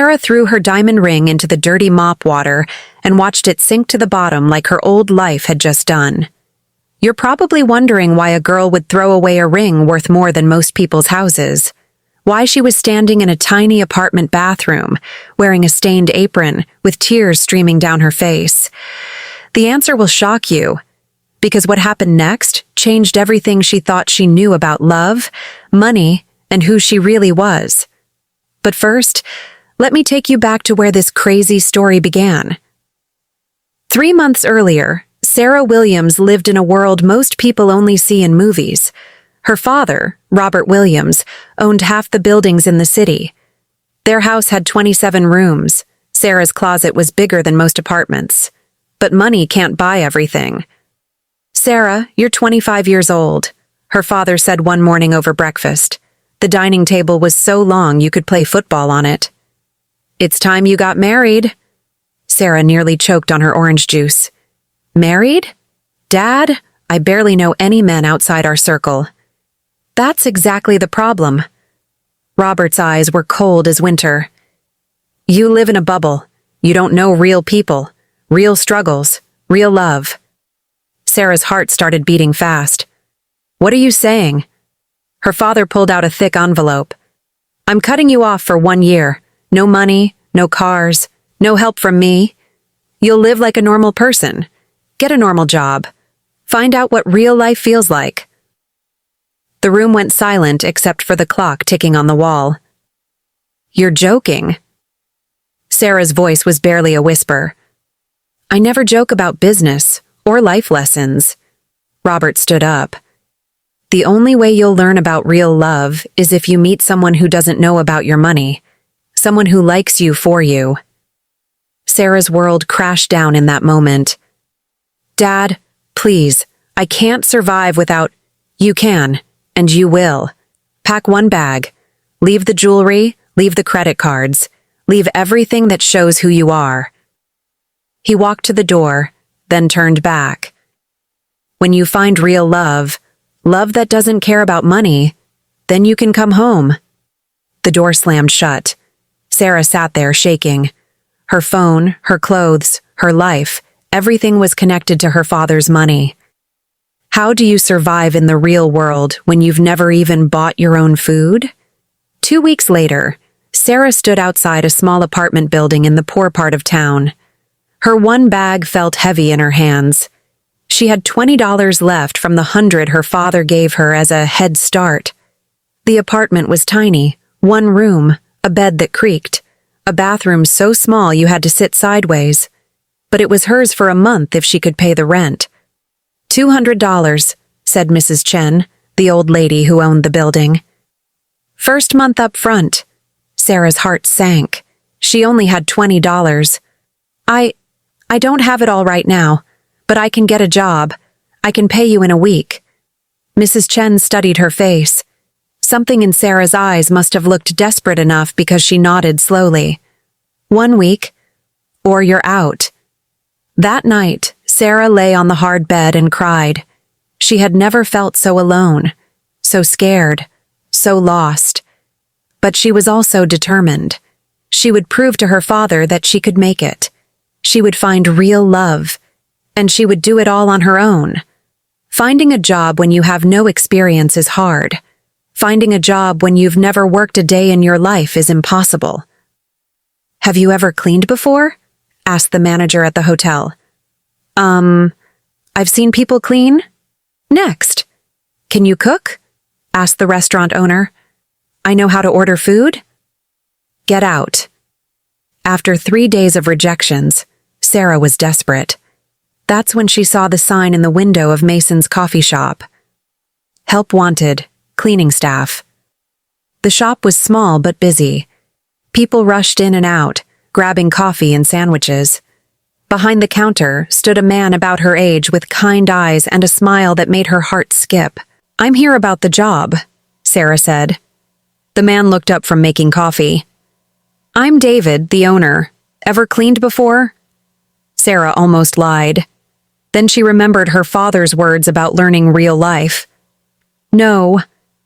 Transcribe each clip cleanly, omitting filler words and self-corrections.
Sarah threw her diamond ring into the dirty mop water and watched it sink to the bottom like her old life had just done. You're probably wondering why a girl would throw away a ring worth more than most people's houses. Why she was standing in a tiny apartment bathroom, wearing a stained apron, with tears streaming down her face. The answer will shock you, because what happened next changed everything she thought she knew about love, money, and who she really was. But first, let me take you back to where this crazy story began. 3 months earlier, Sarah Williams lived in a world most people only see in movies. Her father, Robert Williams, owned half the buildings in the city. Their house had 27 rooms. Sarah's closet was bigger than most apartments. But money can't buy everything. "Sarah, you're 25 years old," her father said one morning over breakfast. The dining table was so long you could play football on it. "It's time you got married." Sarah nearly choked on her orange juice. "Married? Dad, I barely know any men outside our circle." "That's exactly the problem." Robert's eyes were cold as winter. "You live in a bubble. You don't know real people, real struggles, real love." Sarah's heart started beating fast. "What are you saying?" Her father pulled out a thick envelope. "I'm cutting you off for 1 year. No money, no cars, no help from me. You'll live like a normal person. Get a normal job. Find out what real life feels like." The room went silent except for the clock ticking on the wall. "You're joking." Sarah's voice was barely a whisper. "I never joke about business or life lessons." Robert stood up. "The only way you'll learn about real love is if you meet someone who doesn't know about your money, someone who likes you for you." Sarah's world crashed down in that moment. "Dad, please, I can't survive without—" "You can, and you will. Pack one bag. Leave the jewelry, leave the credit cards, leave everything that shows who you are." He walked to the door, then turned back. "When you find real love, love that doesn't care about money, then you can come home." The door slammed shut. Sarah sat there shaking. Her phone, her clothes, her life, everything was connected to her father's money. How do you survive in the real world when you've never even bought your own food? 2 weeks later, Sarah stood outside a small apartment building in the poor part of town. Her one bag felt heavy in her hands. She had $20 left from the $100 her father gave her as a head start. The apartment was tiny, 1 room, a bed that creaked, a bathroom so small you had to sit sideways. But it was hers for a month if she could pay the rent. $200, said Mrs. Chen, the old lady who owned the building. First month up front. Sarah's heart sank. She only had $20. I don't have it all right now, but I can get a job. I can pay you in a week." Mrs. Chen studied her face. Something in Sarah's eyes must have looked desperate enough because she nodded slowly. 1 week, or you're out." That night, Sarah lay on the hard bed and cried. She had never felt so alone, so scared, so lost. But she was also determined. She would prove to her father that she could make it. She would find real love, and she would do it all on her own. Finding a job when you have no experience is hard. Finding a job when you've never worked a day in your life is impossible. "Have you ever cleaned before?" asked the manager at the hotel. I've seen people clean." "Next. Can you cook?" asked the restaurant owner. "I know how to order food." "Get out." After 3 days of rejections, Sarah was desperate. That's when she saw the sign in the window of Mason's coffee shop. "Help wanted, cleaning staff." The shop was small but busy. People rushed in and out, grabbing coffee and sandwiches. Behind the counter stood a man about her age with kind eyes and a smile that made her heart skip. "I'm here about the job," Sarah said. The man looked up from making coffee. "I'm David, the owner. Ever cleaned before?" Sarah almost lied. Then she remembered her father's words about learning real life. "No,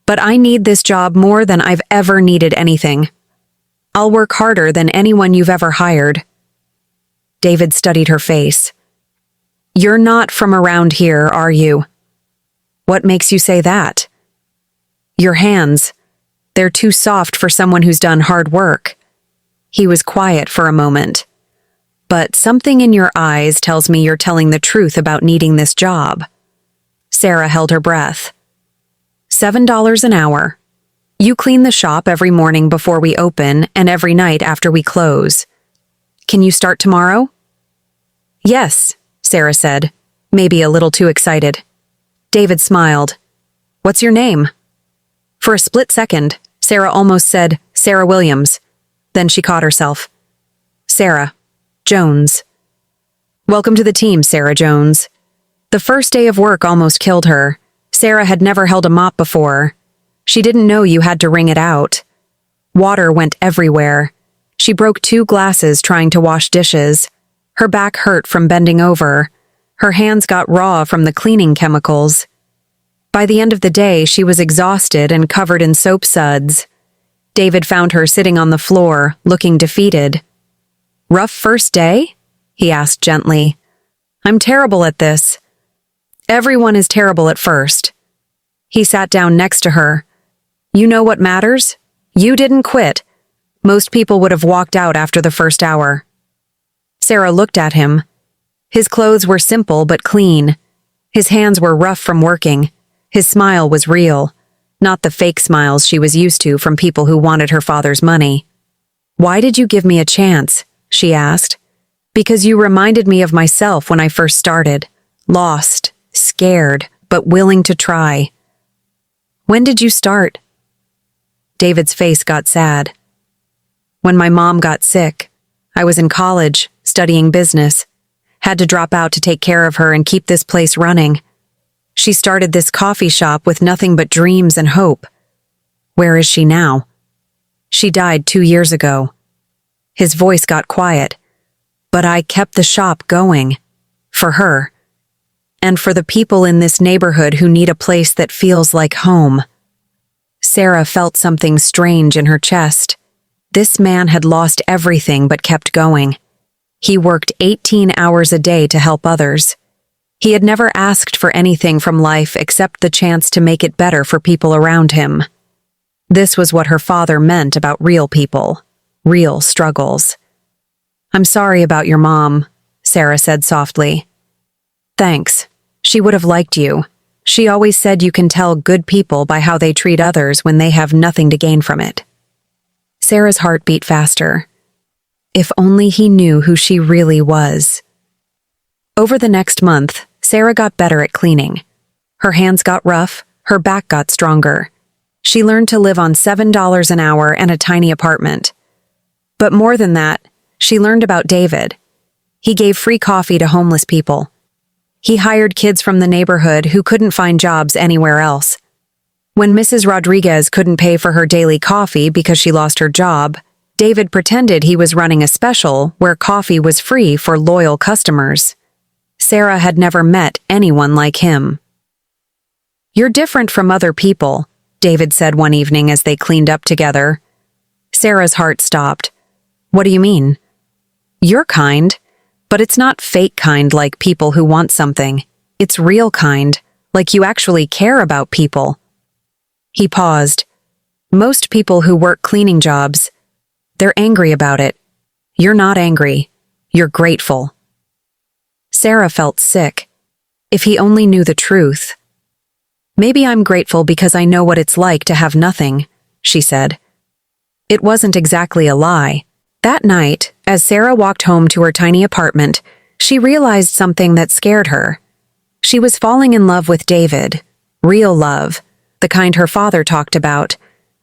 but I need this job more than I've ever needed anything." I'll work harder than anyone you've ever hired." David studied her face. "You're not from around here, are you?" "What makes you say that?" "Your hands. They're too soft for someone who's done hard work." He was quiet for a moment. "But something in your eyes tells me you're telling the truth about needing this job." Sarah held her breath. $7 an hour. You clean the shop every morning before we open and every night after we close. Can you start tomorrow?" "Yes," Sarah said, maybe a little too excited. David smiled. "What's your name?" For a split second, Sarah almost said Sarah Williams. Then she caught herself. "Sarah Jones." "Welcome to the team, Sarah Jones." The first day of work almost killed her. Sarah had never held a mop before. She didn't know you had to wring it out. Water went everywhere. She broke 2 glasses trying to wash dishes. Her back hurt from bending over. Her hands got raw from the cleaning chemicals. By the end of the day, she was exhausted and covered in soap suds. David found her sitting on the floor, looking defeated. "Rough first day?" he asked gently. "I'm terrible at this." "Everyone is terrible at first." He sat down next to her. "You know what matters? You didn't quit. Most people would have walked out after the first hour." Sarah looked at him. His clothes were simple but clean. His hands were rough from working. His smile was real, not the fake smiles she was used to from people who wanted her father's money. "Why did you give me a chance?" she asked. "Because you reminded me of myself when I first started. Lost, scared, but willing to try." "When did you start?" David's face got sad. "When my mom got sick. I was in college, studying business. Had to drop out to take care of her and keep this place running. She started this coffee shop with nothing but dreams and hope. Where is she now?" "She died 2 years ago." His voice got quiet. "But I kept the shop going. For her. And for the people in this neighborhood who need a place that feels like home." Sarah felt something strange in her chest. This man had lost everything but kept going. He worked 18 hours a day to help others. He had never asked for anything from life except the chance to make it better for people around him. This was what her father meant about real people, real struggles. "I'm sorry about your mom," Sarah said softly. "Thanks. She would have liked you. She always said you can tell good people by how they treat others when they have nothing to gain from it." Sarah's heart beat faster. If only he knew who she really was. Over the next month, Sarah got better at cleaning. Her hands got rough, her back got stronger. She learned to live on $7 an hour and a tiny apartment. But more than that, she learned about David. He gave free coffee to homeless people. He hired kids from the neighborhood who couldn't find jobs anywhere else. When Mrs. Rodriguez couldn't pay for her daily coffee because she lost her job, David pretended he was running a special where coffee was free for loyal customers. Sarah had never met anyone like him. "You're different from other people," David said one evening as they cleaned up together. Sarah's heart stopped. "What do you mean?" "You're kind. But it's not fake kind like people who want something. It's real kind, like you actually care about people." He paused. "Most people who work cleaning jobs, they're angry about it. You're not angry. You're grateful." Sarah felt sick. If he only knew the truth. "Maybe I'm grateful because I know what it's like to have nothing," she said. It wasn't exactly a lie. That night, as Sarah walked home to her tiny apartment, she realized something that scared her. She was falling in love with David. Real love, the kind her father talked about,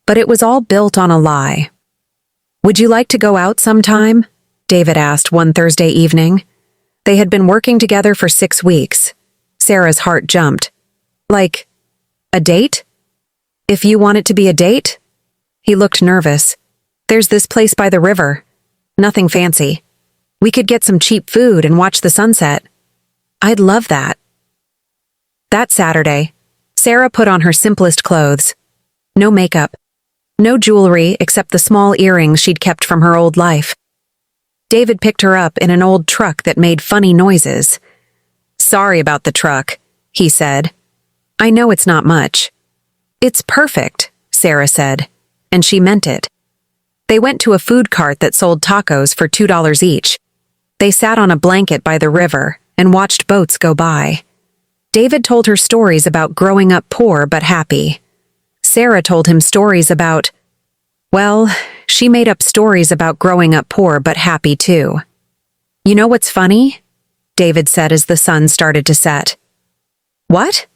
but it was all built on a lie. "Would you like to go out sometime?" David asked one Thursday evening. They had been working together for 6 weeks. Sarah's heart jumped. "Like, a date? If you want it to be a date?" He looked nervous. "There's this place by the river. Nothing fancy. We could get some cheap food and watch the sunset." "I'd love that." That Saturday, Sarah put on her simplest clothes. No makeup. No jewelry except the small earrings she'd kept from her old life. David picked her up in an old truck that made funny noises. "Sorry about the truck," he said. "I know it's not much." "It's perfect," Sarah said, and she meant it. They went to a food cart that sold tacos for $2 each. They sat on a blanket by the river and watched boats go by. David told her stories about growing up poor but happy. Sarah told him stories about, well, she made up stories about growing up poor but happy too. "You know what's funny?" David said as the sun started to set. "What?"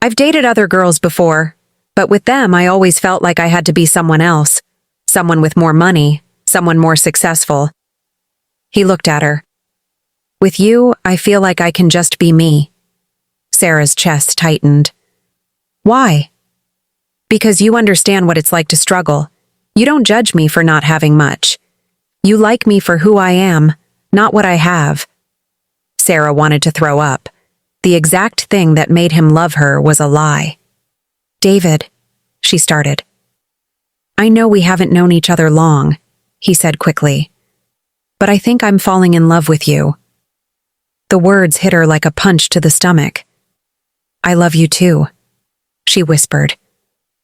"I've dated other girls before, but with them I always felt like I had to be someone else. Someone with more money, someone more successful." He looked at her. "With you, I feel like I can just be me." Sarah's chest tightened. "Why?" "Because you understand what it's like to struggle. You don't judge me for not having much. You like me for who I am, not what I have." Sarah wanted to throw up. The exact thing that made him love her was a lie. "David," she started. "I know we haven't known each other long," he said quickly. "But I think I'm falling in love with you." The words hit her like a punch to the stomach. "I love you too," she whispered.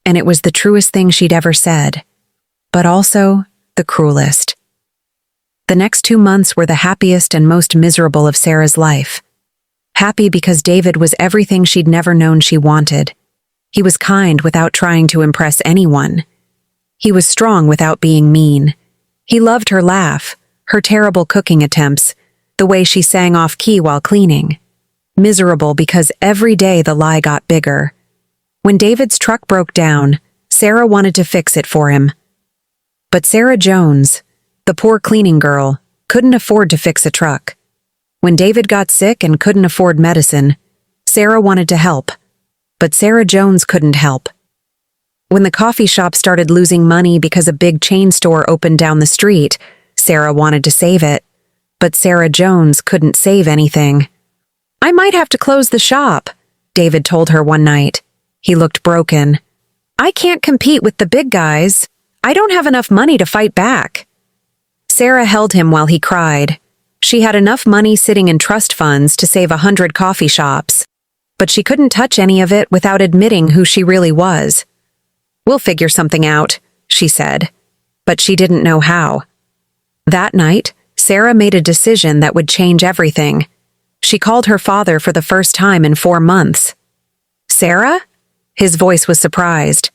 And it was the truest thing she'd ever said, but also the cruelest. The next 2 months were the happiest and most miserable of Sarah's life. Happy because David was everything she'd never known she wanted. He was kind without trying to impress anyone. He was strong without being mean. He loved her laugh, her terrible cooking attempts, the way she sang off-key while cleaning. Miserable because every day the lie got bigger. When David's truck broke down, Sarah wanted to fix it for him. But Sarah Jones, the poor cleaning girl, couldn't afford to fix a truck. When David got sick and couldn't afford medicine, Sarah wanted to help. But Sarah Jones couldn't help. When the coffee shop started losing money because a big chain store opened down the street, Sarah wanted to save it. But Sarah Jones couldn't save anything. "I might have to close the shop," David told her one night. He looked broken. "I can't compete with the big guys. I don't have enough money to fight back." Sarah held him while he cried. She had enough money sitting in trust funds to save 100 coffee shops, but she couldn't touch any of it without admitting who she really was. "We'll figure something out," she said, but she didn't know how. That night, Sarah made a decision that would change everything. She called her father for the first time in 4 months. "Sarah?" His voice was surprised.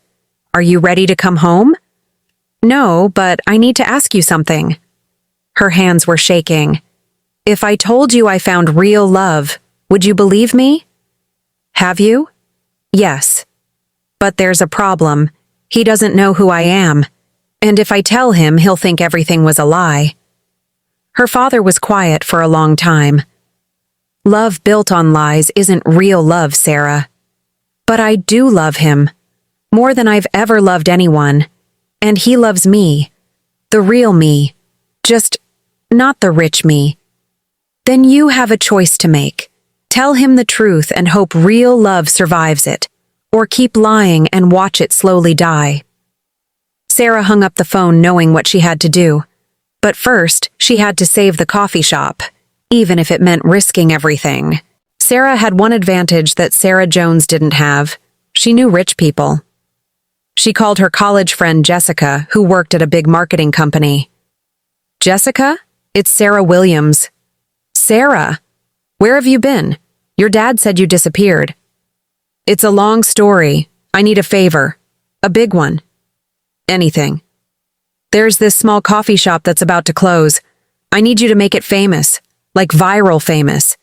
"Are you ready to come home?" "No, but I need to ask you something." Her hands were shaking. "If I told you I found real love, would you believe me?" "Have you?" "Yes. But there's a problem. He doesn't know who I am. And if I tell him, he'll think everything was a lie." Her father was quiet for a long time. "Love built on lies isn't real love, Sarah. But I do love him, more than I've ever loved anyone. And he loves me, the real me, just not the rich me. Then you have a choice to make. Tell him the truth and hope real love survives it, or keep lying and watch it slowly die." Sarah hung up the phone knowing what she had to do. But first, she had to save the coffee shop, even if it meant risking everything. Sarah had one advantage that Sarah Jones didn't have. She knew rich people. She called her college friend Jessica, who worked at a big marketing company. "Jessica, it's Sarah Williams." "Sarah, where have you been? Your dad said you disappeared." "It's a long story. I need a favor. A big one." "Anything." "There's this small coffee shop that's about to close. I need you to make it famous, like viral famous.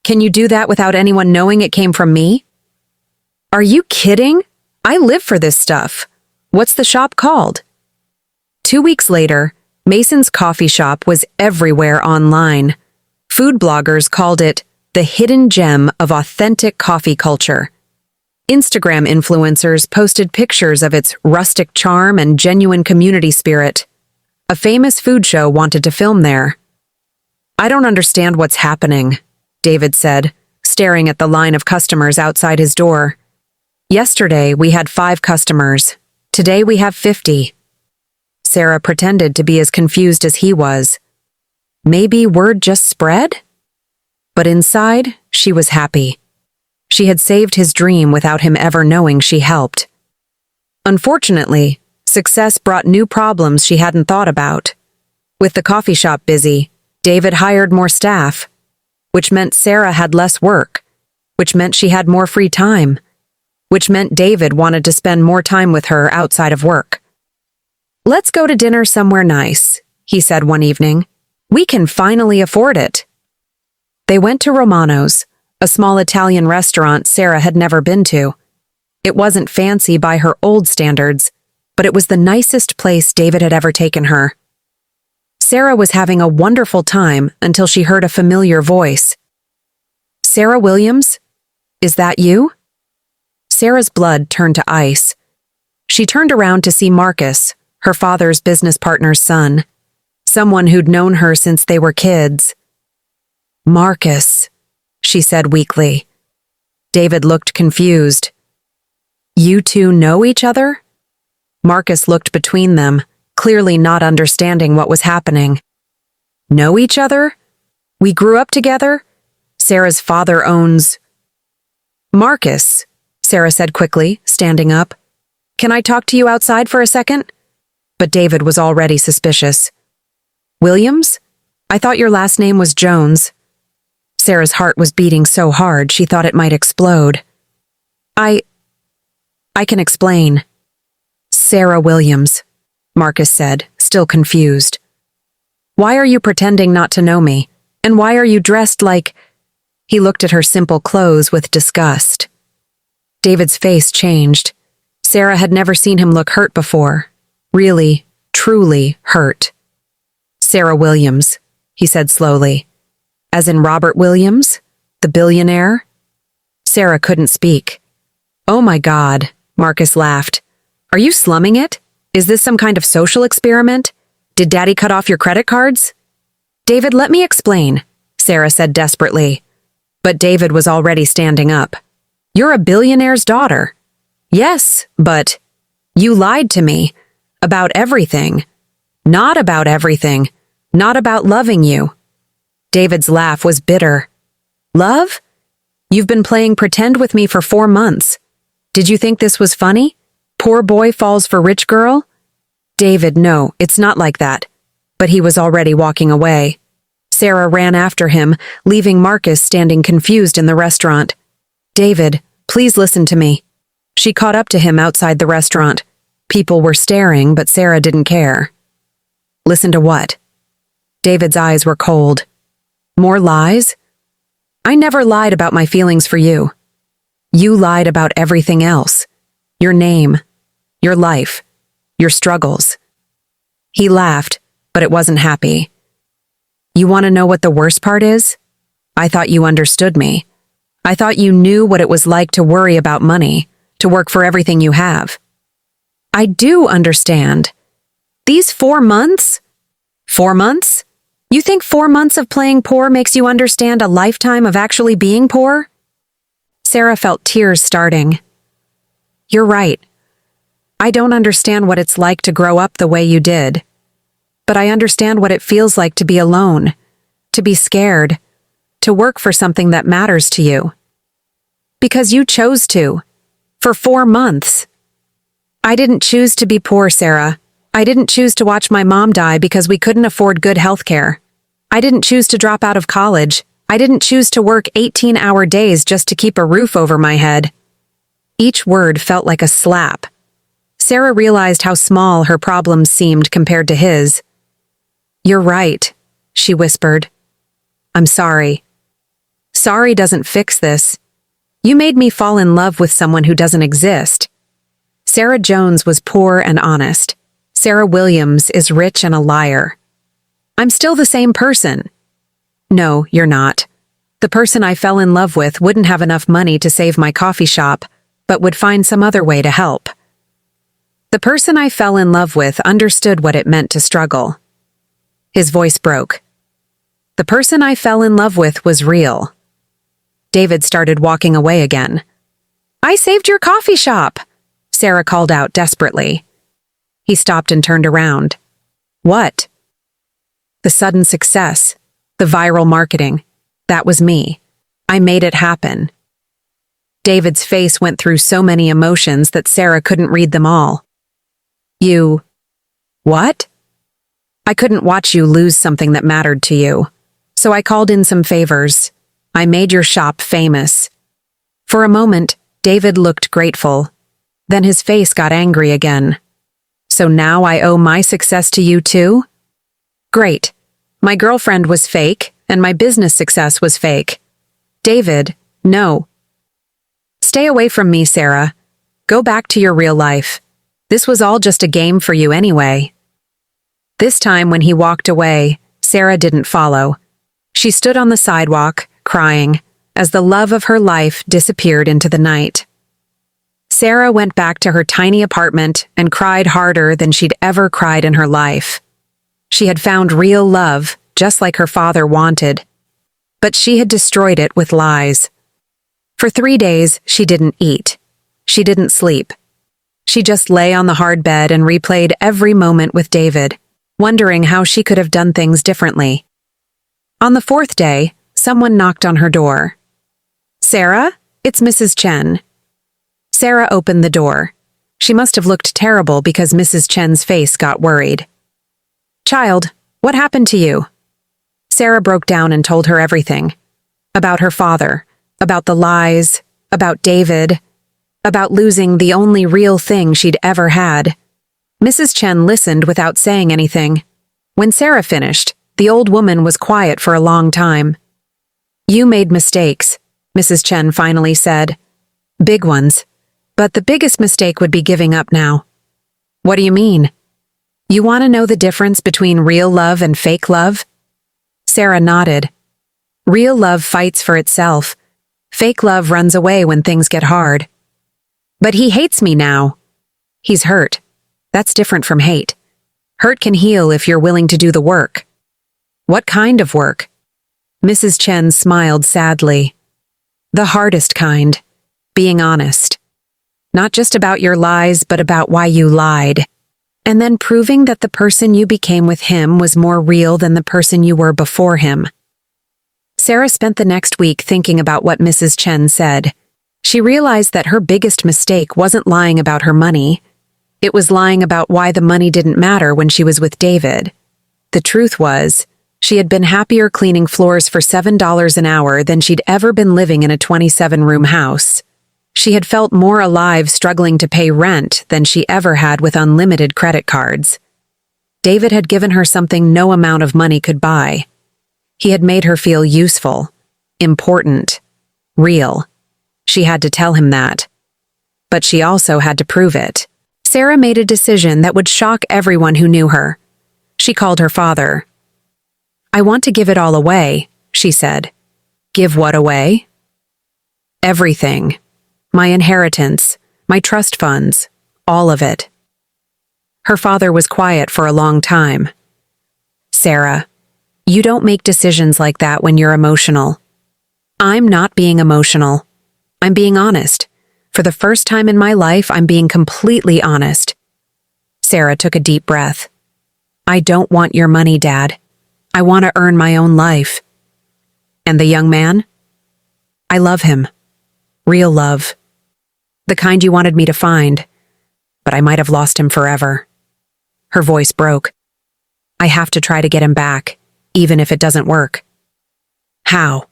Can you do that without anyone knowing it came from me?" "Are you kidding? I live for this stuff. What's the shop called?" 2 weeks later, Mason's coffee shop was everywhere online. Food bloggers called it the hidden gem of authentic coffee culture. Instagram influencers posted pictures of its rustic charm and genuine community spirit. A famous food show wanted to film there. "I don't understand what's happening," David said, staring at the line of customers outside his door. "Yesterday, we had 5 customers. Today we have 50. Sarah pretended to be as confused as he was. Maybe word just spread? But inside, she was happy. She had saved his dream without him ever knowing she helped. Unfortunately, success brought new problems she hadn't thought about. With the coffee shop busy, David hired more staff, which meant Sarah had less work, which meant she had more free time, which meant David wanted to spend more time with her outside of work. "Let's go to dinner somewhere nice," he said one evening. "We can finally afford it." They went to Romano's, a small Italian restaurant Sarah had never been to. It wasn't fancy by her old standards, but it was the nicest place David had ever taken her. Sarah was having a wonderful time until she heard a familiar voice. "Sarah Williams? Is that you?" Sarah's blood turned to ice. She turned around to see Marcus, her father's business partner's son, someone who'd known her since they were kids. "Marcus," she said weakly. David looked confused. "You two know each other?" Marcus looked between them, clearly not understanding what was happening. "Know each other? We grew up together? Sarah's father owns—" "Marcus," Sarah said quickly, standing up. "Can I talk to you outside for a second?" But David was already suspicious. "Williams? I thought your last name was Jones." Sarah's heart was beating so hard she thought it might explode. I can explain." "Sarah Williams," Marcus said, still confused. "Why are you pretending not to know me? And why are you dressed like—" He looked at her simple clothes with disgust. David's face changed. Sarah had never seen him look hurt before. Really, truly hurt. "Sarah Williams," he said slowly. "As in Robert Williams? The billionaire?" Sarah couldn't speak. "Oh my God," Marcus laughed. "Are you slumming it? Is this some kind of social experiment? Did Daddy cut off your credit cards?" "David, let me explain," Sarah said desperately. But David was already standing up. "You're a billionaire's daughter." "Yes, but—" "You lied to me. About everything. Not about everything. Not about loving you." David's laugh was bitter. "Love? You've been playing pretend with me for 4 months. Did you think this was funny? Poor boy falls for rich girl?" "David, no, it's not like that." But he was already walking away. Sarah ran after him, leaving Marcus standing confused in the restaurant. "David, please listen to me." She caught up to him outside the restaurant. People were staring, but Sarah didn't care. "Listen to what?" David's eyes were cold. "More lies? I never lied about my feelings for you. You lied about everything else. Your name, your life, your struggles." He laughed, but it wasn't happy. "You want to know what the worst part is? I thought you understood me. I thought you knew what it was like to worry about money, to work for everything you have." "I do understand. These 4 months? 4 months? You think 4 months of playing poor makes you understand a lifetime of actually being poor?" Sarah felt tears starting. "You're right. I don't understand what it's like to grow up the way you did. But I understand what it feels like to be alone, to be scared, to work for something that matters to you. Because you chose to. For 4 months. I didn't choose to be poor, Sarah. I didn't choose to watch my mom die because we couldn't afford good health care. I didn't choose to drop out of college. I didn't choose to work 18-hour days just to keep a roof over my head." Each word felt like a slap. Sarah realized how small her problems seemed compared to his. "You're right," she whispered. "I'm sorry. Sorry doesn't fix this. You made me fall in love with someone who doesn't exist. Sarah Jones was poor and honest. Sarah Williams is rich and a liar. I'm still the same person." "No, you're not. The person I fell in love with wouldn't have enough money to save my coffee shop, but would find some other way to help. The person I fell in love with understood what it meant to struggle." His voice broke. "The person I fell in love with was real." David started walking away again. "I saved your coffee shop," Sarah called out desperately. He stopped and turned around. What? The sudden success. The viral marketing. That was me. I made it happen. David's face went through so many emotions that Sarah couldn't read them all. You... What? I couldn't watch you lose something that mattered to you. So I called in some favors. I made your shop famous. For a moment, David looked grateful. Then his face got angry again. So now I owe my success to you too? Great. My girlfriend was fake, and my business success was fake. David, no. Stay away from me, Sarah. Go back to your real life. This was all just a game for you anyway. This time when he walked away, Sarah didn't follow. She stood on the sidewalk, crying, as the love of her life disappeared into the night. Sarah went back to her tiny apartment and cried harder than she'd ever cried in her life. She had found real love, just like her father wanted. But she had destroyed it with lies. For 3 days, she didn't eat. She didn't sleep. She just lay on the hard bed and replayed every moment with David, wondering how she could have done things differently. On the 4th day, someone knocked on her door. Sarah, it's Mrs. Chen. Sarah opened the door. She must have looked terrible because Mrs. Chen's face got worried. Child, what happened to you? Sarah broke down and told her everything. About her father, about the lies, about David, about losing the only real thing she'd ever had. Mrs. Chen listened without saying anything. When Sarah finished, the old woman was quiet for a long time. You made mistakes, Mrs. Chen finally said. Big ones. But the biggest mistake would be giving up now. What do you mean? You want to know the difference between real love and fake love? Sarah nodded. Real love fights for itself. Fake love runs away when things get hard. But he hates me now. He's hurt. That's different from hate. Hurt can heal if you're willing to do the work. What kind of work? Mrs. Chen smiled sadly. The hardest kind. Being honest. Not just about your lies, but about why you lied. And then proving that the person you became with him was more real than the person you were before him. Sarah spent the next week thinking about what Mrs. Chen said. She realized that her biggest mistake wasn't lying about her money. It was lying about why the money didn't matter when she was with David. The truth was, she had been happier cleaning floors for $7 an hour than she'd ever been living in a 27-room house. She had felt more alive struggling to pay rent than she ever had with unlimited credit cards. David had given her something no amount of money could buy. He had made her feel useful, important, real. She had to tell him that. But she also had to prove it. Sarah made a decision that would shock everyone who knew her. She called her father. I want to give it all away, she said. Give what away? Everything. My inheritance, my trust funds, all of it. Her father was quiet for a long time. Sarah, you don't make decisions like that when you're emotional. I'm not being emotional. I'm being honest. For the first time in my life, I'm being completely honest. Sarah took a deep breath. I don't want your money, Dad. I want to earn my own life. And the young man? I love him. Real love. The kind you wanted me to find. But I might have lost him forever. Her voice broke. I have to try to get him back, even if it doesn't work. How?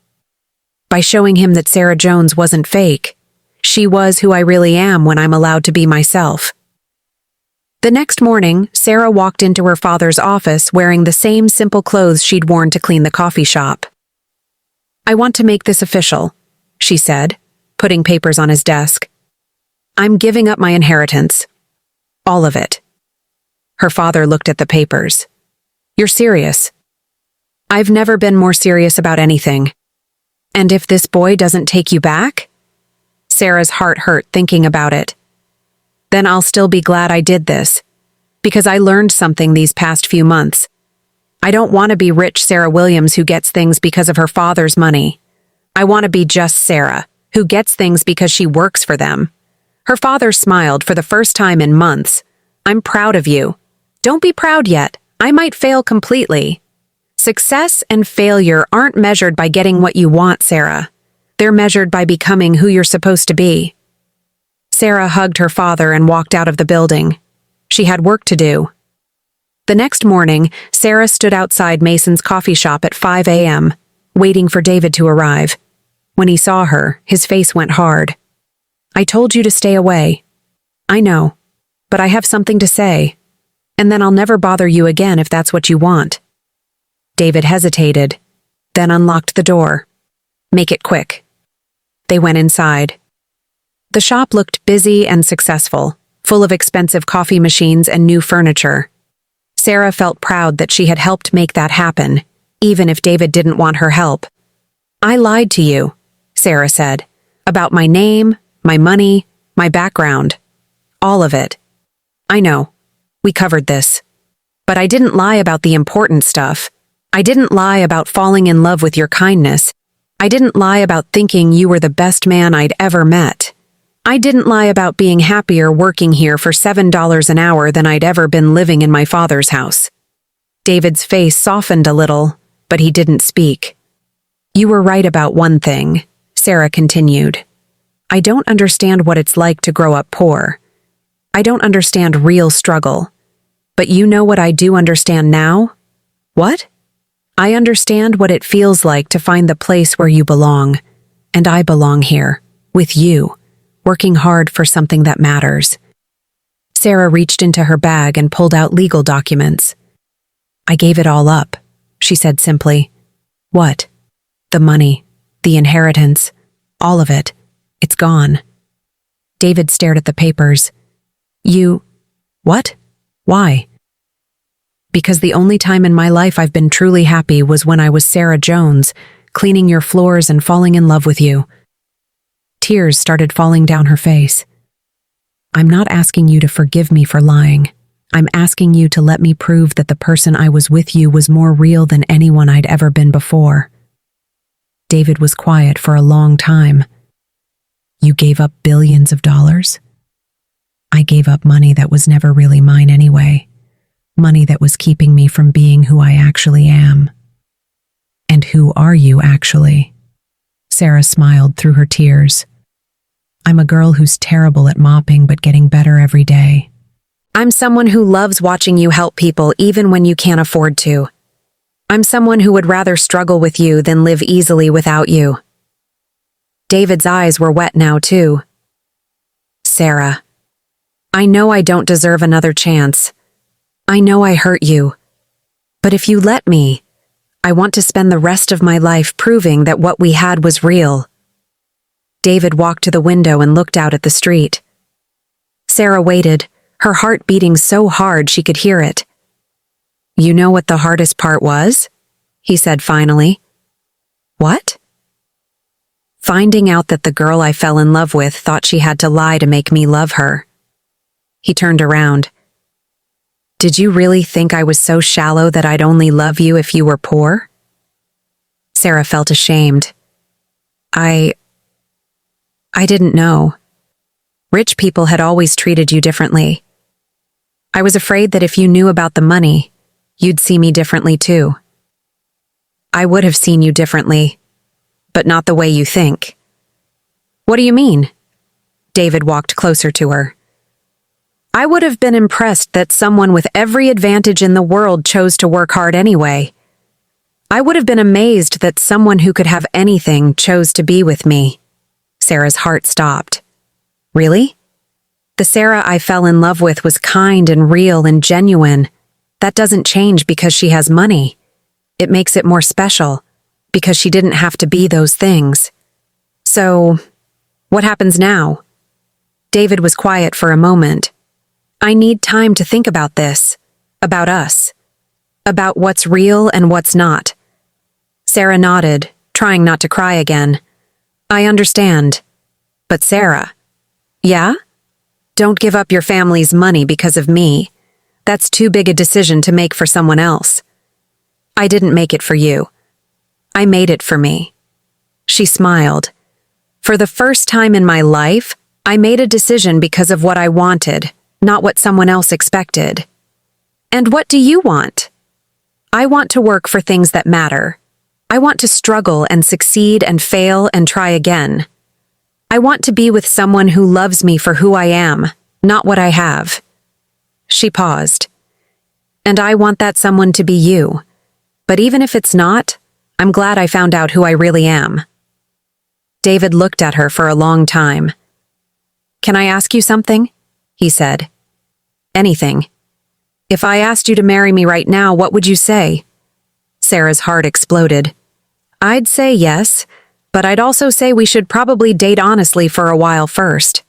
By showing him that Sarah Jones wasn't fake. She was who I really am when I'm allowed to be myself. The next morning, Sarah walked into her father's office wearing the same simple clothes she'd worn to clean the coffee shop. I want to make this official, she said, putting papers on his desk. I'm giving up my inheritance. All of it. Her father looked at the papers. You're serious? I've never been more serious about anything. And if this boy doesn't take you back? Sarah's heart hurt thinking about it. Then I'll still be glad I did this. Because I learned something these past few months. I don't want to be rich Sarah Williams who gets things because of her father's money. I want to be just Sarah, who gets things because she works for them. Her father smiled for the first time in months, I'm proud of you. Don't be proud yet. I might fail completely. Success and failure aren't measured by getting what you want, Sarah. They're measured by becoming who you're supposed to be. Sarah hugged her father and walked out of the building. She had work to do. The next morning, Sarah stood outside Mason's coffee shop at 5 a.m., waiting for David to arrive. When he saw her, his face went hard. I told you to stay away. I know, but I have something to say. And then I'll never bother you again if that's what you want. David hesitated, then unlocked the door. Make it quick. They went inside. The shop looked busy and successful, full of expensive coffee machines and new furniture. Sarah felt proud that she had helped make that happen, even if David didn't want her help. I lied to you, Sarah said, about my name, my money, my background. All of it. I know. We covered this. But I didn't lie about the important stuff. I didn't lie about falling in love with your kindness. I didn't lie about thinking you were the best man I'd ever met. I didn't lie about being happier working here for $7 an hour than I'd ever been living in my father's house. David's face softened a little, but he didn't speak. You were right about one thing, Sarah continued. I don't understand what it's like to grow up poor. I don't understand real struggle. But you know what I do understand now? What? I understand what it feels like to find the place where you belong. And I belong here, with you, working hard for something that matters. Sarah reached into her bag and pulled out legal documents. I gave it all up, she said simply. What? The money, the inheritance, all of it. It's gone. David stared at the papers. You... What? Why? Because the only time in my life I've been truly happy was when I was Sarah Jones, cleaning your floors and falling in love with you. Tears started falling down her face. I'm not asking you to forgive me for lying. I'm asking you to let me prove that the person I was with you was more real than anyone I'd ever been before. David was quiet for a long time. You gave up billions of dollars? I gave up money that was never really mine anyway. Money that was keeping me from being who I actually am. And who are you actually? Sarah smiled through her tears. I'm a girl who's terrible at mopping but getting better every day. I'm someone who loves watching you help people even when you can't afford to. I'm someone who would rather struggle with you than live easily without you. David's eyes were wet now, too. Sarah, I know I don't deserve another chance. I know I hurt you. But if you let me, I want to spend the rest of my life proving that what we had was real. David walked to the window and looked out at the street. Sarah waited, her heart beating so hard she could hear it. You know what the hardest part was? He said finally. What? Finding out that the girl I fell in love with thought she had to lie to make me love her. He turned around. Did you really think I was so shallow that I'd only love you if you were poor? Sarah felt ashamed. I didn't know. Rich people had always treated you differently. I was afraid that if you knew about the money, you'd see me differently too. I would have seen you differently, but not the way you think. What do you mean? David walked closer to her. I would have been impressed that someone with every advantage in the world chose to work hard anyway. I would have been amazed that someone who could have anything chose to be with me. Sarah's heart stopped. Really? The Sarah I fell in love with was kind and real and genuine. That doesn't change because she has money. It makes it more special, because she didn't have to be those things. So, what happens now? David was quiet for a moment. I need time to think about this, about us, about what's real and what's not. Sarah nodded, trying not to cry again. I understand. But Sarah, yeah? Don't give up your family's money because of me. That's too big a decision to make for someone else. I didn't make it for you. I made it for me. She smiled. For the first time in my life, I made a decision because of what I wanted, not what someone else expected. And what do you want? I want to work for things that matter. I want to struggle and succeed and fail and try again. I want to be with someone who loves me for who I am, not what I have. She paused. And I want that someone to be you. But even if it's not, I'm glad I found out who I really am. David looked at her for a long time. Can I ask you something? He said. Anything. If I asked you to marry me right now, what would you say? Sarah's heart exploded. I'd say yes, but I'd also say we should probably date honestly for a while first.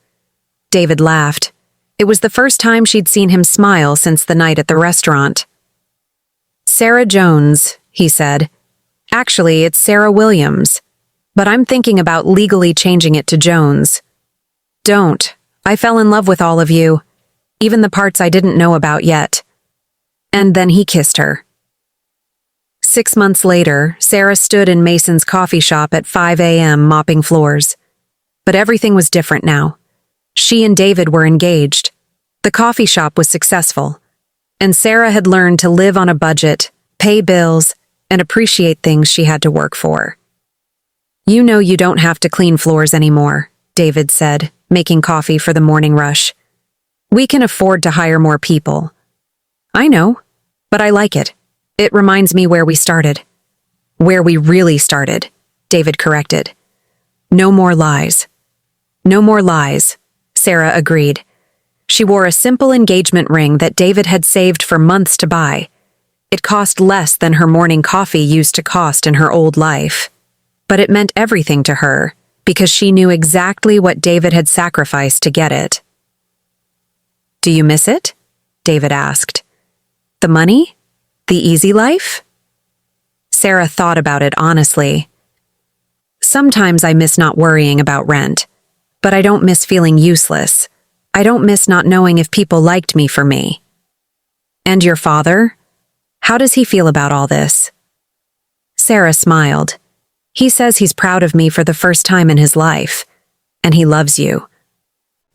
David laughed. It was the first time she'd seen him smile since the night at the restaurant. Sarah Jones, he said. Actually, it's Sarah Williams, but I'm thinking about legally changing it to Jones. Don't. I fell in love with all of you, even the parts I didn't know about yet. And then he kissed her. 6 months later, Sarah stood in Mason's coffee shop at 5 a.m. mopping floors. But everything was different now. She and David were engaged. The coffee shop was successful. And Sarah had learned to live on a budget, pay bills, and appreciate things she had to work for. You know you don't have to clean floors anymore, David said, making coffee for the morning rush. We can afford to hire more people. I know, but I like it. It reminds me where we started. Where we really started, David corrected. No more lies. No more lies, Sarah agreed. She wore a simple engagement ring that David had saved for months to buy. It cost less than her morning coffee used to cost in her old life. But it meant everything to her, because she knew exactly what David had sacrificed to get it. Do you miss it? David asked. The money? The easy life? Sarah thought about it honestly. Sometimes I miss not worrying about rent, but I don't miss feeling useless. I don't miss not knowing if people liked me for me. And your father? How does he feel about all this? Sarah smiled. He says he's proud of me for the first time in his life, and he loves you.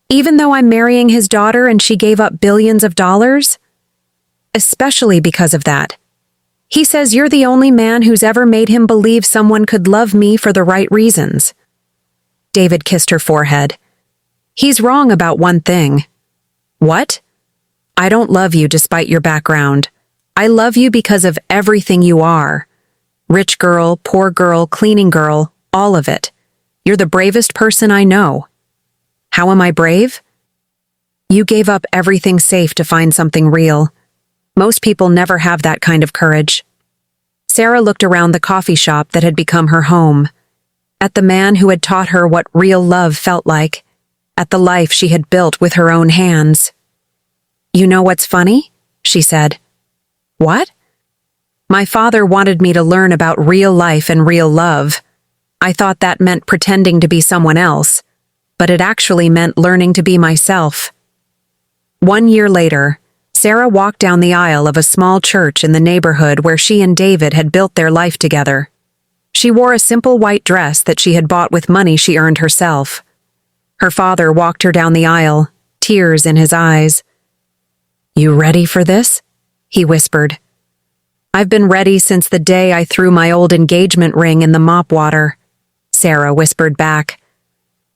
Even though I'm marrying his daughter and she gave up billions of dollars? Especially because of that. He says you're the only man who's ever made him believe someone could love me for the right reasons. David kissed her forehead. He's wrong about one thing. What? I don't love you despite your background. I love you because of everything you are. Rich girl, poor girl, cleaning girl, all of it. You're the bravest person I know. How am I brave? You gave up everything safe to find something real. Most people never have that kind of courage. Sarah looked around the coffee shop that had become her home, at the man who had taught her what real love felt like, at the life she had built with her own hands. You know what's funny? She said. What? My father wanted me to learn about real life and real love. I thought that meant pretending to be someone else, but it actually meant learning to be myself. 1 year later, Sarah walked down the aisle of a small church in the neighborhood where she and David had built their life together. She wore a simple white dress that she had bought with money she earned herself. Her father walked her down the aisle, tears in his eyes. You ready for this? He whispered. I've been ready since the day I threw my old engagement ring in the mop water, Sarah whispered back.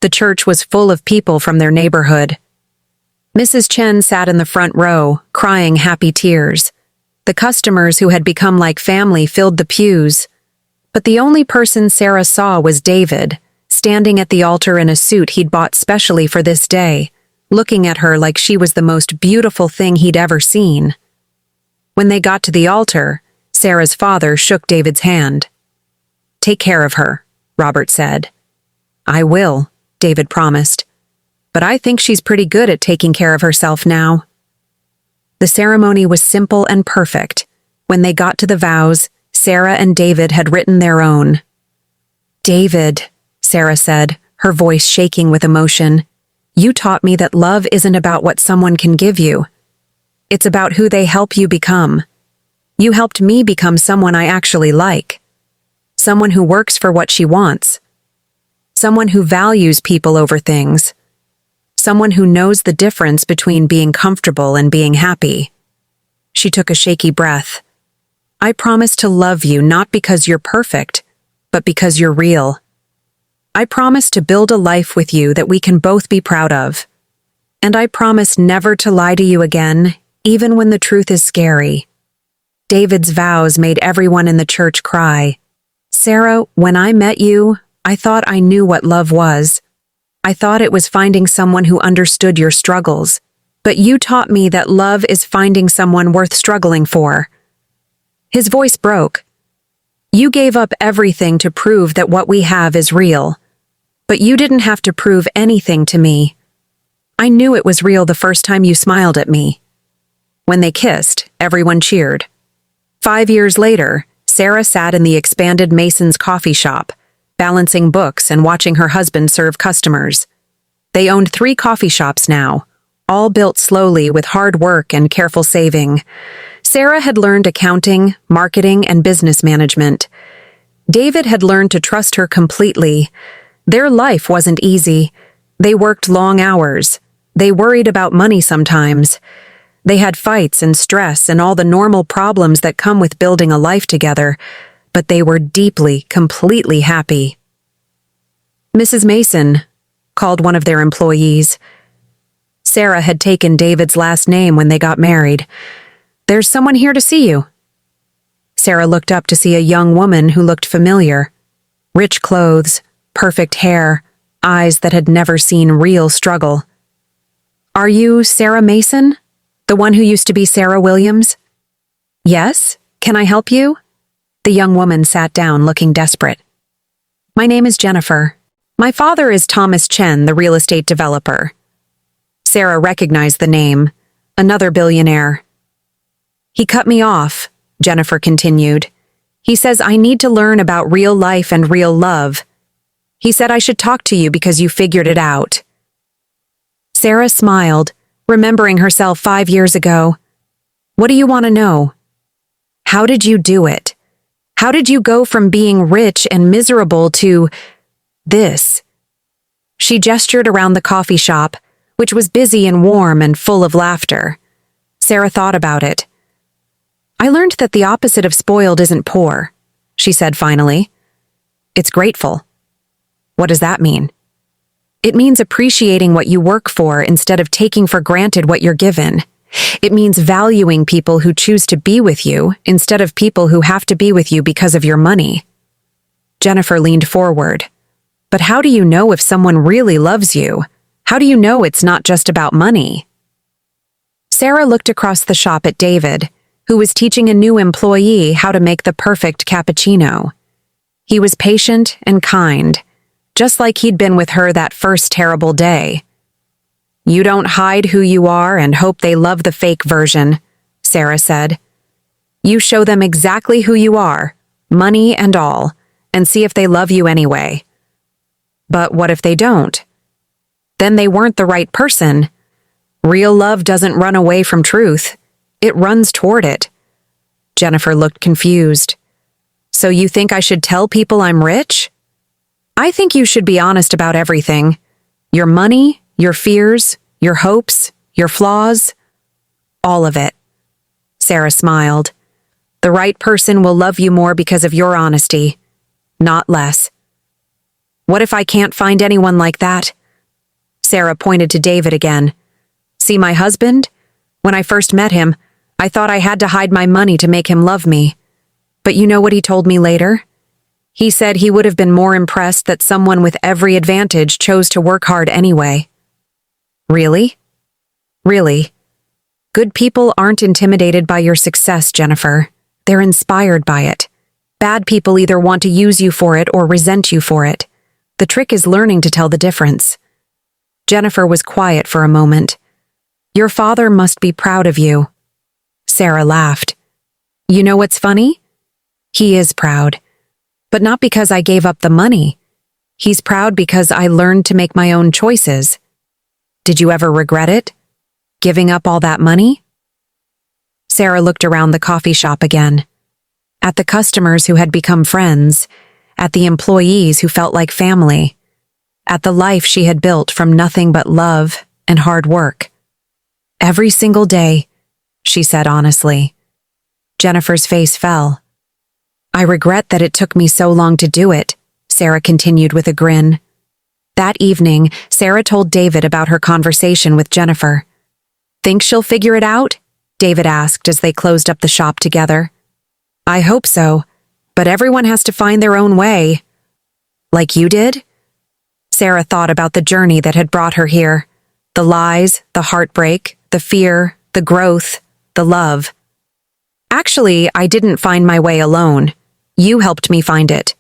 The church was full of people from their neighborhood. Mrs. Chen sat in the front row, crying happy tears. The customers who had become like family filled the pews. But the only person Sarah saw was David, standing at the altar in a suit he'd bought specially for this day, looking at her like she was the most beautiful thing he'd ever seen. When they got to the altar, Sarah's father shook David's hand. Take care of her, Robert said. I will, David promised. But I think she's pretty good at taking care of herself now. The ceremony was simple and perfect. When they got to the vows, Sarah and David had written their own. David, Sarah said, her voice shaking with emotion, you taught me that love isn't about what someone can give you. It's about who they help you become. You helped me become someone I actually like. Someone who works for what she wants. Someone who values people over things. someone who knows the difference between being comfortable and being happy. She took a shaky breath. I promise to love you not because you're perfect, but because you're real. I promise to build a life with you that we can both be proud of. And I promise never to lie to you again, even when the truth is scary. David's vows made everyone in the church cry. Sarah, when I met you, I thought I knew what love was. I thought it was finding someone who understood your struggles. But you taught me that love is finding someone worth struggling for. His voice broke. You gave up everything to prove that what we have is real. But you didn't have to prove anything to me. I knew it was real the first time you smiled at me. When they kissed, everyone cheered. 5 years later, Sarah sat in the expanded Mason's coffee shop, balancing books and watching her husband serve customers. They owned 3 coffee shops now, all built slowly with hard work and careful saving. Sarah had learned accounting, marketing, and business management. David had learned to trust her completely. Their life wasn't easy. They worked long hours. They worried about money sometimes. They had fights and stress and all the normal problems that come with building a life together, but they were deeply, completely happy. Mrs. Mason, called one of their employees. Sarah had taken David's last name when they got married. There's someone here to see you. Sarah looked up to see a young woman who looked familiar. Rich clothes, perfect hair, eyes that had never seen real struggle. Are you Sarah Mason? The one who used to be Sarah Williams? Yes, can I help you? The young woman sat down looking desperate. My name is Jennifer. My father is Thomas Chen, the real estate developer. Sarah recognized the name, another billionaire. He cut me off, Jennifer continued. He says I need to learn about real life and real love. He said I should talk to you because you figured it out. Sarah smiled, remembering herself 5 years ago. What do you want to know? How did you do it? How did you go from being rich and miserable to this? She gestured around the coffee shop, which was busy and warm and full of laughter. Sarah thought about it. I learned that the opposite of spoiled isn't poor, she said finally. It's grateful. What does that mean? It means appreciating what you work for instead of taking for granted what you're given. It means valuing people who choose to be with you instead of people who have to be with you because of your money. Jennifer leaned forward. But how do you know if someone really loves you? How do you know it's not just about money? Sarah looked across the shop at David, who was teaching a new employee how to make the perfect cappuccino. He was patient and kind, just like he'd been with her that first terrible day. You don't hide who you are and hope they love the fake version, Sarah said. You show them exactly who you are, money and all, and see if they love you anyway. But what if they don't? Then they weren't the right person. Real love doesn't run away from truth. It runs toward it. Jennifer looked confused. So you think I should tell people I'm rich? I think you should be honest about everything. Your money, your fears, your hopes, your flaws. All of it. Sarah smiled. The right person will love you more because of your honesty, not less. What if I can't find anyone like that? Sarah pointed to David again. See my husband? When I first met him, I thought I had to hide my money to make him love me. But you know what he told me later? He said he would have been more impressed that someone with every advantage chose to work hard anyway. Really? Really? Good people aren't intimidated by your success, Jennifer. They're inspired by it. Bad people either want to use you for it or resent you for it. The trick is learning to tell the difference. Jennifer was quiet for a moment. Your father must be proud of you. Sarah laughed. You know what's funny? He is proud. But not because I gave up the money. He's proud because I learned to make my own choices. Did you ever regret it? Giving up all that money? Sarah looked around the coffee shop again. At the customers who had become friends, at the employees who felt like family, at the life she had built from nothing but love and hard work. Every single day, she said honestly. Jennifer's face fell. I regret that it took me so long to do it, Sarah continued with a grin. That evening, Sarah told David about her conversation with Jennifer. Think she'll figure it out? David asked as they closed up the shop together. I hope so, but everyone has to find their own way. Like you did? Sarah thought about the journey that had brought her here. The lies, the heartbreak, the fear, the growth, the love. Actually, I didn't find my way alone. You helped me find it.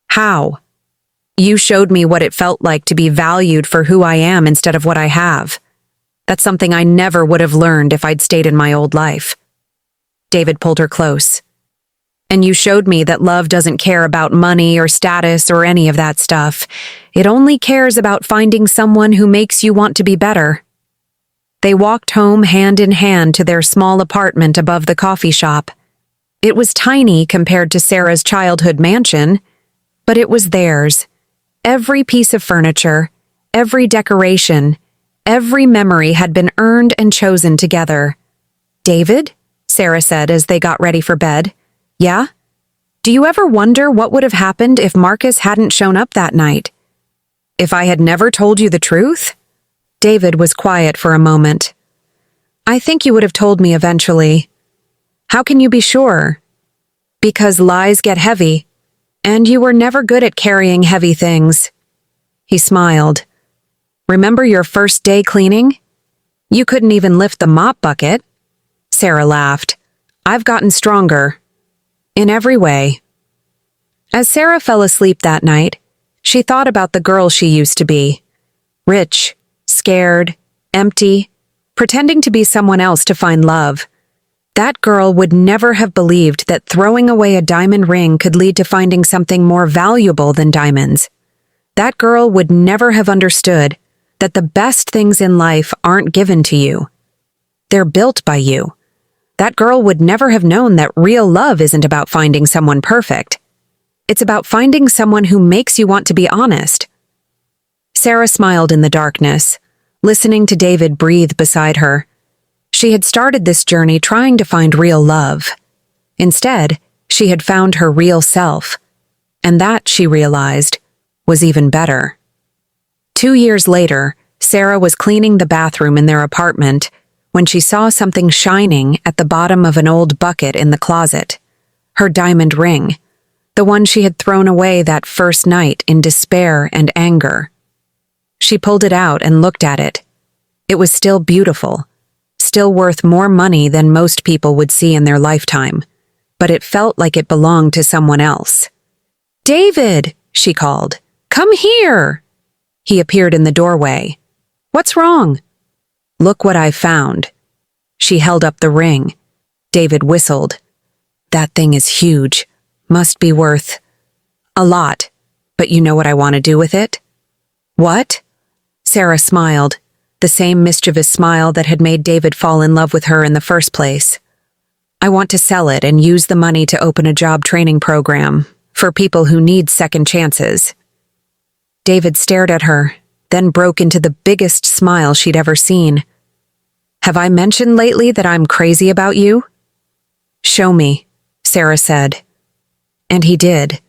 How? You showed me what it felt like to be valued for who I am instead of what I have. That's something I never would have learned if I'd stayed in my old life. David pulled her close. And you showed me that love doesn't care about money or status or any of that stuff. It only cares about finding someone who makes you want to be better. They walked home hand in hand to their small apartment above the coffee shop. It was tiny compared to Sarah's childhood mansion, but it was theirs. Every piece of furniture, every decoration, every memory had been earned and chosen together. David? Sarah said as they got ready for bed. Yeah? Do you ever wonder what would have happened if Marcus hadn't shown up that night? If I had never told you the truth? David was quiet for a moment. I think you would have told me eventually. How can you be sure? Because lies get heavy, and you were never good at carrying heavy things. He smiled. Remember your first day cleaning? You couldn't even lift the mop bucket. Sarah laughed. I've gotten stronger. In every way. As Sarah fell asleep that night, she thought about the girl she used to be. Rich, scared, empty, pretending to be someone else to find love. That girl would never have believed that throwing away a diamond ring could lead to finding something more valuable than diamonds. That girl would never have understood that the best things in life aren't given to you. They're built by you. That girl would never have known that real love isn't about finding someone perfect. It's about finding someone who makes you want to be honest. Sarah smiled in the darkness, listening to David breathe beside her. She had started this journey trying to find real love. Instead, she had found her real self. And that, she realized, was even better. 2 years later, Sarah was cleaning the bathroom in their apartment when she saw something shining at the bottom of an old bucket in the closet. Her diamond ring, the one she had thrown away that first night in despair and anger. She pulled it out and looked at it. It was still beautiful, still worth more money than most people would see in their lifetime, but it felt like it belonged to someone else. David, she called, come here. He appeared in the doorway. What's wrong? Look what I found. She held up the ring. David whistled. That thing is huge. Must be worth a lot. But you know what I want to do with it? What? Sarah smiled, the same mischievous smile that had made David fall in love with her in the first place. I want to sell it and use the money to open a job training program for people who need second chances. David stared at her, then broke into the biggest smile she'd ever seen. Have I mentioned lately that I'm crazy about you? Show me, Sarah said. And he did.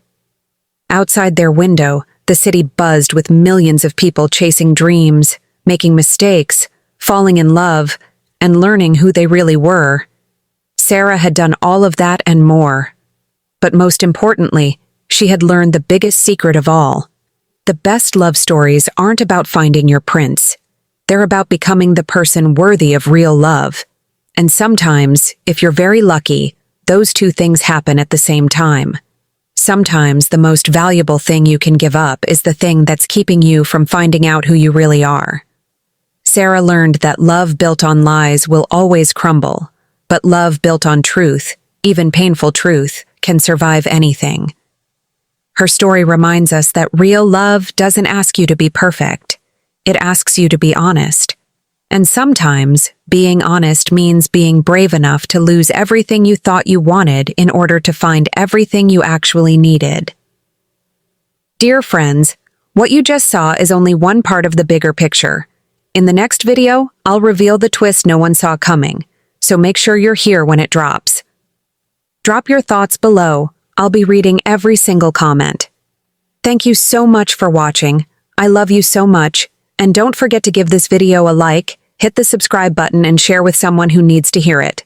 Outside their window, the city buzzed with millions of people chasing dreams, making mistakes, falling in love, and learning who they really were. Sarah had done all of that and more. But most importantly, she had learned the biggest secret of all. The best love stories aren't about finding your prince. They're about becoming the person worthy of real love. And sometimes, if you're very lucky, those two things happen at the same time. Sometimes the most valuable thing you can give up is the thing that's keeping you from finding out who you really are. Sarah learned that love built on lies will always crumble, but love built on truth, even painful truth, can survive anything. Her story reminds us that real love doesn't ask you to be perfect. It asks you to be honest. And sometimes, being honest means being brave enough to lose everything you thought you wanted in order to find everything you actually needed. Dear friends, what you just saw is only one part of the bigger picture. In the next video, I'll reveal the twist no one saw coming, so make sure you're here when it drops. Drop your thoughts below. I'll be reading every single comment. Thank you so much for watching. I love you so much, and don't forget to give this video a like, hit the subscribe button and share with someone who needs to hear it.